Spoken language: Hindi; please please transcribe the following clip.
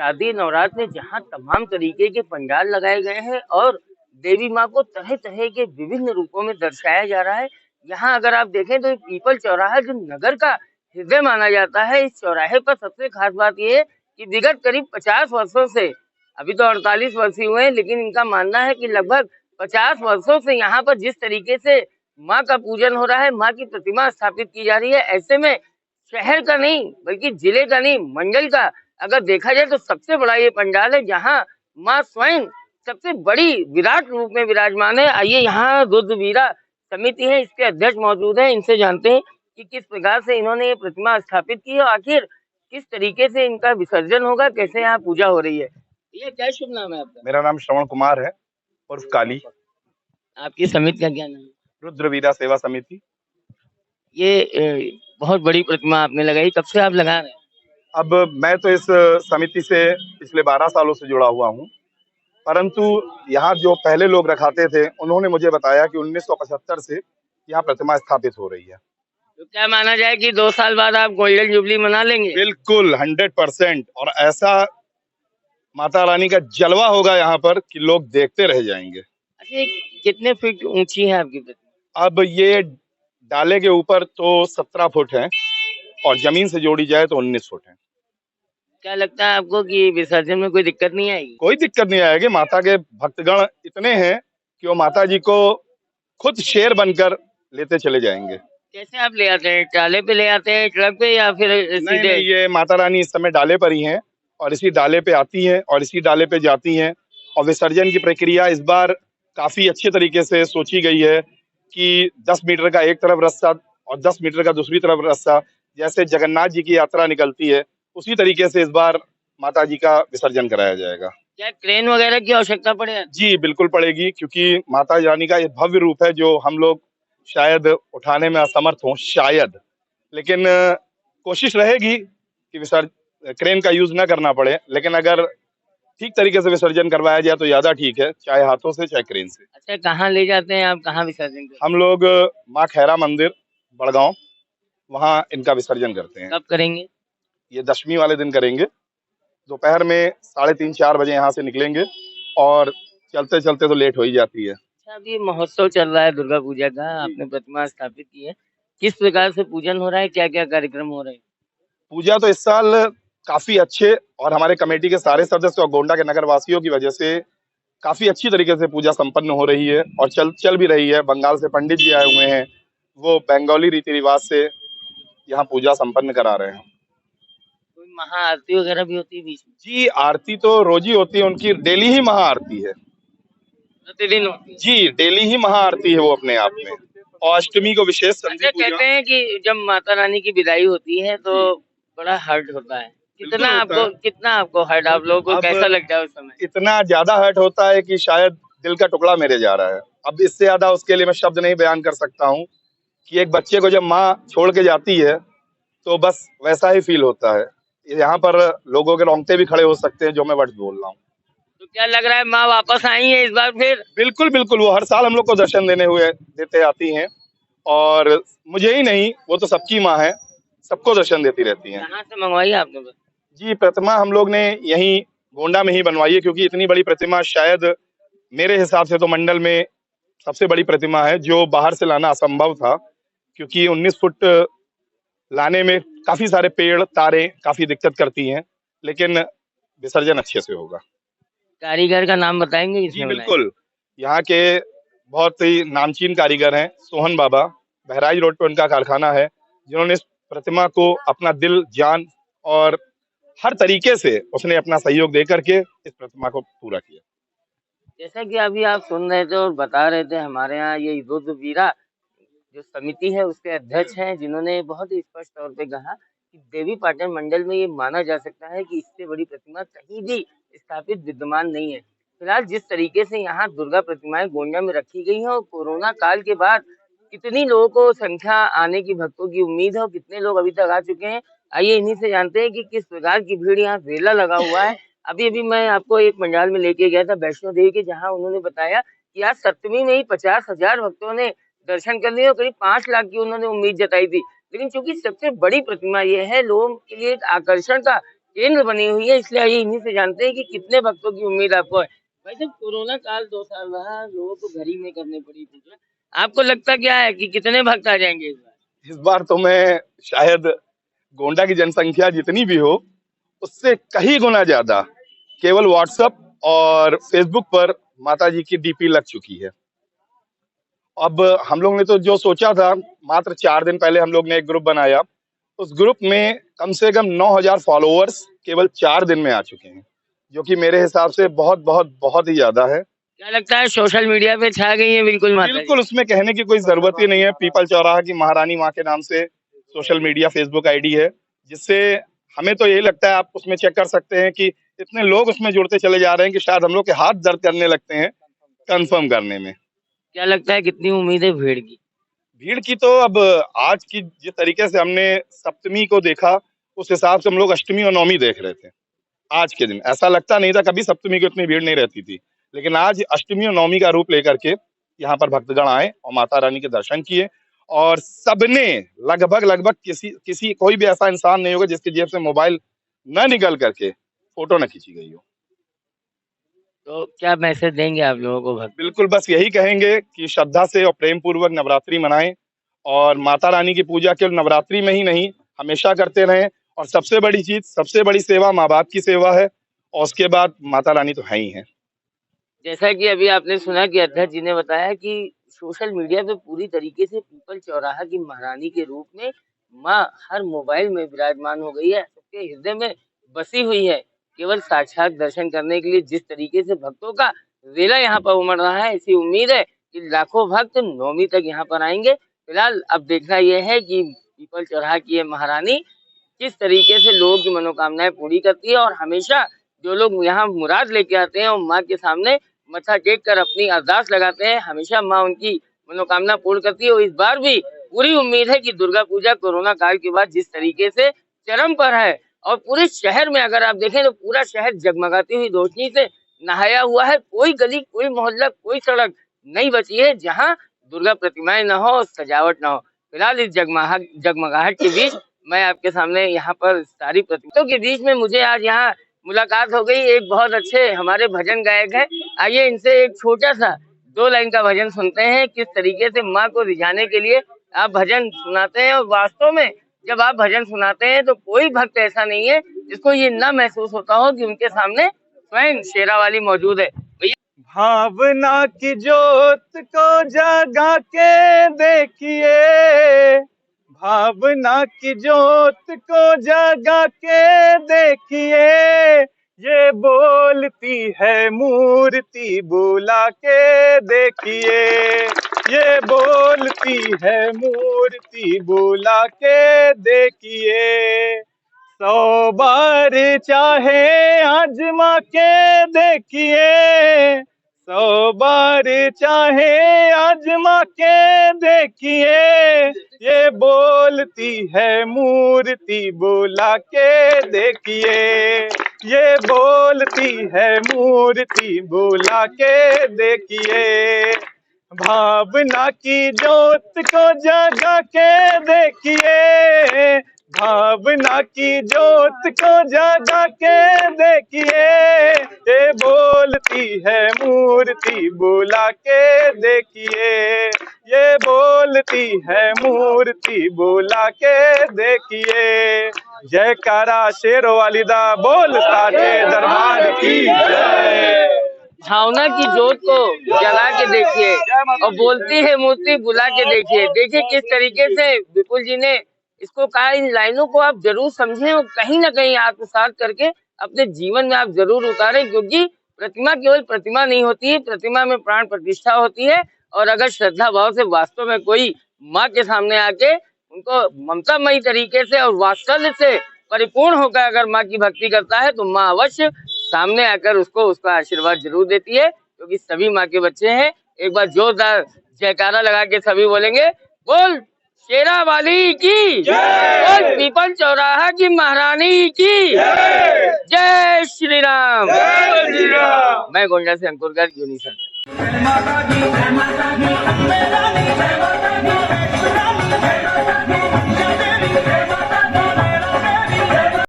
शादी नवरात्र में जहाँ तमाम तरीके के पंडाल लगाए गए हैं और देवी माँ को तरह-तरह के विभिन्न रूपों में दर्शाया जा रहा है। यहाँ अगर आप देखें तो पीपल चौराहा जो नगर का हृदय माना जाता है, इस चौराहे पर सबसे खास बात ये है कि विगत करीब 50 वर्षों से, अभी तो 48 वर्ष ही हुए हैं, लेकिन इनका मानना है कि लगभग 50 वर्षों से यहाँ पर जिस तरीके से माँ का पूजन हो रहा है, माँ की प्रतिमा स्थापित की जा रही है, ऐसे में शहर का नहीं बल्कि जिले का नहीं मंडल का अगर देखा जाए तो सबसे बड़ा ये पंडाल है, जहाँ माँ स्वयं सबसे बड़ी विराट रूप में विराजमान है। आइए यहाँ रुद्रवीरा समिति है, इसके अध्यक्ष मौजूद हैं, इनसे जानते हैं कि किस प्रकार से इन्होंने ये प्रतिमा स्थापित की है और आखिर किस तरीके से इनका विसर्जन होगा, कैसे यहाँ पूजा हो रही है। ये क्या शुभ नाम है आपका? मेरा नाम श्रवण कुमार है उर्फ काली। आपकी समिति का क्या नाम है? रुद्रवीरा सेवा समिति। ये बहुत बड़ी प्रतिमा आपने लगाई, कब से आप लगा रहे हैं? अब मैं तो इस समिति से पिछले 12 सालों से जुड़ा हुआ हूँ, परंतु यहाँ जो पहले लोग रखाते थे उन्होंने मुझे बताया कि 1975 से यहाँ प्रतिमा स्थापित हो रही है। तो क्या माना जाए कि 2 साल बाद आप गोल्डन जुबली मना लेंगे? बिल्कुल 100%। और ऐसा माता रानी का जलवा होगा यहाँ पर कि लोग देखते रह जाएंगे। अच्छा, ये कितने फीट ऊंची है आपकी प्रतिमा? अब ये डाले के ऊपर तो 17 फुट है और जमीन से जोड़ी जाए तो 19 फुट है। क्या लगता है आपको कि विसर्जन में कोई दिक्कत नहीं आएगी? कोई दिक्कत नहीं आएगी। माता के भक्तगण इतने हैं कि वो माता जी को खुद शेर बनकर लेते चले जाएंगे। कैसे आप ले आते हैं? ट्राले पे ले आते हैं, ट्रक पे, या फिर नहीं सीधे? नहीं, ये माता रानी इस समय डाले पर ही हैं और इसी डाले पे आती हैं और इसी डाले पे जाती हैं। और विसर्जन की प्रक्रिया इस बार काफी अच्छे तरीके से सोची गई है कि 10 मीटर का एक तरफ रास्ता और 10 मीटर का दूसरी तरफ रास्ता, जैसे जगन्नाथ जी की यात्रा निकलती है उसी तरीके से इस बार माता जी का विसर्जन कराया जाएगा। क्या क्रेन वगैरह की आवश्यकता पड़े? जी बिल्कुल पड़ेगी, क्योंकि माता रानी का ये भव्य रूप है जो हम लोग शायद उठाने में असमर्थ हों शायद, लेकिन कोशिश रहेगी कि क्रेन का यूज न करना पड़े, लेकिन अगर ठीक तरीके से विसर्जन करवाया जाए तो ज्यादा ठीक है, चाहे हाथों से चाहे क्रेन से। अच्छा, कहाँ ले जाते हैं आप, कहाँ विसर्जन करते हैं? हम लोग माँ खैरा मंदिर बड़गांव, वहाँ इनका विसर्जन करते हैं। कब करेंगे? ये दशमी वाले दिन करेंगे। दोपहर में 3:30-4 बजे यहाँ से निकलेंगे और चलते चलते तो लेट हो ही जाती है। अच्छा, अभी महोत्सव चल रहा है दुर्गा पूजा का, आपने प्रतिमा स्थापित की है, किस प्रकार से पूजन हो रहा है, क्या क्या कार्यक्रम हो रहे हैं? पूजा तो इस साल काफी अच्छे और हमारे कमेटी के सारे सदस्य और गोंडा के नगर वासियों की वजह से काफी अच्छी तरीके से पूजा संपन्न हो रही है और चल भी रही है। बंगाल से पंडित जी आए हुए हैं, वो बंगाली रीति रिवाज से यहाँ पूजा संपन्न करा रहे हैं। कोई महाआरती वगैरह भी होती है बीच में? जी आरती तो रोज ही होती है, उनकी डेली ही महाआरती है। प्रतिदिन होती है? जी डेली ही महाआरती है वो अपने आप में, और अष्टमी को विशेष संधि अच्छा, पूजा। कहते हैं कि जब माता रानी की विदाई होती है तो बड़ा हर्ट होता है, कितना आपको हर्ट, आप लोगों को कैसा लगता है उस समय? इतना ज्यादा हर्ट होता है कि शायद दिल का टुकड़ा मेरे जा रहा है। अब इससे ज्यादा उसके लिए मैं शब्द नहीं बयान कर सकता हूँ कि एक बच्चे को जब माँ छोड़ के जाती है तो बस वैसा ही फील होता है। यहाँ पर लोगों के रोंगटे भी खड़े हो सकते हैं जो मैं वर्ड बोल रहा हूँ। तो क्या लग रहा है, माँ वापस आई है इस बार फिर? बिल्कुल बिल्कुल, वो हर साल हम लोग को दर्शन देते आती हैं, और मुझे ही नहीं, वो तो सबकी माँ है, सबको दर्शन देती रहती हैं। कहाँ से मंगवाई आपने? जी प्रतिमा हम लोग ने यहीं गोंडा में ही बनवाई है, क्योंकि इतनी बड़ी प्रतिमा शायद मेरे हिसाब से तो मंडल में सबसे बड़ी प्रतिमा है, जो बाहर से लाना असंभव था, क्योंकि 19 फुट लाने में काफी सारे पेड़ तारे काफी दिक्कत करती हैं, लेकिन विसर्जन अच्छे से होगा। कारीगर का नाम बताएंगे? जी बिल्कुल, यहाँ के बहुत ही नामचीन कारीगर हैं सोहन बाबा, बहराइच रोड पे उनका कारखाना है, जिन्होंने इस प्रतिमा को अपना दिल जान और हर तरीके से उसने अपना सहयोग दे करके इस प्रतिमा को पूरा किया। जैसा कि अभी आप सुन रहे थे और बता रहे थे, हमारे यहाँ ये रुद्रवीरा जो समिति है उसके अध्यक्ष हैं, जिन्होंने बहुत ही स्पष्ट तौर पे कहा कि देवी पाटन मंडल में ये माना जा सकता है कि इससे बड़ी प्रतिमा कहीं भी स्थापित विद्यमान नहीं है। फिलहाल जिस तरीके से यहाँ दुर्गा प्रतिमाएं गोंडा में रखी गई हैं और कोरोना काल के बाद कितनी लोगों को संख्या आने की, भक्तों की उम्मीद है और कितने लोग अभी तक आ चुके हैं, आइए इन्हीं से जानते हैं कि किस प्रकार की भीड़ यहाँ रेला लगा हुआ है। अभी अभी मैं आपको एक पंडाल में लेके गया था वैष्णो देवी के, जहाँ उन्होंने बताया कि आज सप्तमी में ही 50,000 भक्तों ने दर्शन कर लिए और करीब 5 लाख की उन्होंने उम्मीद जताई थी। लेकिन चूंकि सबसे बड़ी प्रतिमा ये है, लोगों के लिए एक आकर्षण का केंद्र बनी हुई है, इसलिए आइए इन्हीं से जानते हैं कि कितने भक्तों की उम्मीद आपको है। भाई साहब, कोरोना काल 2 साल रहा, लोगों को घर ही में करनी पड़ी पूजा। आपको लगता क्या है कि कितने भक्त आ जाएंगे इस बार? इस बार तो मैं शायद गोंडा की जनसंख्या जितनी भी हो उससे कहीं गुना ज्यादा केवल व्हाट्सएप और फेसबुक पर माता जी की डीपी लग चुकी है। अब हम लोग ने तो जो सोचा था, मात्र 4 दिन पहले हम लोग ने एक ग्रुप बनाया, उस ग्रुप में कम से कम 9,000 फॉलोअर्स केवल 4 दिन में आ चुके हैं, जो कि मेरे हिसाब से बहुत बहुत बहुत ही ज्यादा है। क्या लगता है सोशल मीडिया पे छा गई है बिल्कुल माता जी? बिल्कुल, उसमें कहने की कोई जरूरत ही नहीं है। पीपल चौराहा की महारानी माँ के नाम से सोशल मीडिया फेसबुक आईडी है, जिससे हमें तो यही लगता है, आप उसमें चेक कर सकते हैं कि इतने लोग उसमें जुड़ते चले जा रहे हैं कि शायद हम लोग के हाथ दर्द करने लगते हैं कंफर्म करने में। क्या लगता है कितनी उम्मीद है भीड़ की? भीड़ की तो अब आज की जिस तरीके से हमने सप्तमी को देखा, उस हिसाब से हम लोग अष्टमी और नवमी देख रहे थे। आज के दिन ऐसा लगता नहीं था, कभी सप्तमी को इतनी भीड़ नहीं रहती थी, लेकिन आज अष्टमी और नवमी का रूप लेकर के यहाँ पर भक्तगण आए और माता रानी के दर्शन किए। और सबने लगभग लगभग किसी किसी कोई भी ऐसा इंसान नहीं होगा जिसके जेब से मोबाइल न निकल करके फोटो न खींची गई हो। तो क्या मैसेज देंगे आप लोगों को भक्त? बिल्कुल, बस यही कहेंगे कि श्रद्धा से और प्रेम पूर्वक नवरात्रि मनाएं और माता रानी की पूजा केवल नवरात्रि में ही नहीं, हमेशा करते रहें। और सबसे बड़ी चीज, सबसे बड़ी सेवा माँ बाप की सेवा है, और उसके बाद माता रानी तो है ही है। जैसा कि अभी आपने सुना कि अध्यक्ष जी ने बताया कि सोशल मीडिया पे पूरी तरीके से पीपल चौराहा की महारानी के रूप में माँ हर मोबाइल में विराजमान हो गई है, सबके हृदय में बसी हुई है। केवल साक्षात दर्शन करने के लिए जिस तरीके से भक्तों का रेला यहाँ पर उमड़ रहा है, ऐसी उम्मीद है कि लाखों भक्त नौमी तक यहाँ पर आएंगे। फिलहाल अब देखना यह है कि पीपल चौराहा की ये महारानी किस तरीके से लोगों की मनोकामनाएं पूरी करती है, और हमेशा जो लोग यहाँ मुराद लेके आते हैं और माँ के सामने मत्था टेक कर अपनी अरदास लगाते हैं, हमेशा माँ उनकी मनोकामना पूर्ण करती है। और इस बार भी पूरी उम्मीद है कि दुर्गा पूजा कोरोना काल के बाद जिस तरीके से चरम पर है, और पूरे शहर में अगर आप देखें तो पूरा शहर जगमगाती हुई रोशनी से नहाया हुआ है। कोई गली, कोई मोहल्ला, कोई सड़क नहीं बची है जहाँ दुर्गा प्रतिमाएं न हो, सजावट न हो। फिलहाल इस जगमगाहट के बीच मैं आपके सामने यहाँ पर सारी प्रतिमाओं के बीच में मुझे आज यहाँ मुलाकात हो गई। एक बहुत अच्छे हमारे भजन गायक हैं, आइए इनसे एक छोटा सा 2 लाइन का भजन सुनते हैं। किस तरीके से माँ को रिझाने के लिए आप भजन सुनाते हैं, और वास्तव में जब आप भजन सुनाते हैं तो कोई भक्त ऐसा नहीं है जिसको ये ना महसूस होता हो कि उनके सामने स्वयं शेरा वाली मौजूद है। भावना की जोत को जगा के देखिए, भावना की जोत को जगा के देखिए, ये बोलती है मूर्ति बुला के देखिए, ये बोलती है मूर्ति बुला के देखिए। 100 बार चाहे आजमा के देखिए, 100 बार चाहे आजमा के देखिए, ये बोलती है मूर्ति बुला के देखिए, ये बोलती है मूर्ति बुला के देखिए। भावना की जोत को जगा के देखिए, भावना की जोत को जगा के देखिए, ये बोलती है मूर्ति बुला के देखिए, ये बोलती है मूर्ति बुला के देखिए। जयकारा शेरों वाली दा बोल साचे दरबार की जय। भावना की जोत को जला के देखिए और बोलती है मूर्ति बुला के देखिए। देखिए किस तरीके से विपुल जी ने इसको कहा। इन लाइनों को आप जरूर समझें और कहीं ना कहीं आत्मसात करके अपने जीवन में आप जरूर उतारें, क्योंकि प्रतिमा केवल प्रतिमा नहीं होती है, प्रतिमा में प्राण प्रतिष्ठा होती है। और अगर श्रद्धा भाव से वास्तव में कोई माँ के सामने आके उनको ममतामयी तरीके से और वात्सल्य से परिपूर्ण होकर अगर माँ की भक्ति करता है, तो माँ अवश्य सामने आकर उसका आशीर्वाद जरूर देती है, क्योंकि सभी माँ के बच्चे हैं। एक बार जोरदार जयकारा लगा के सभी बोलेंगे, बोल शेरा वाली की जय, बोल पीपल चौराहा की महारानी की जय, जय श्री राम। मैं गोंडा से अंकुर गर्ग, यूनिसन।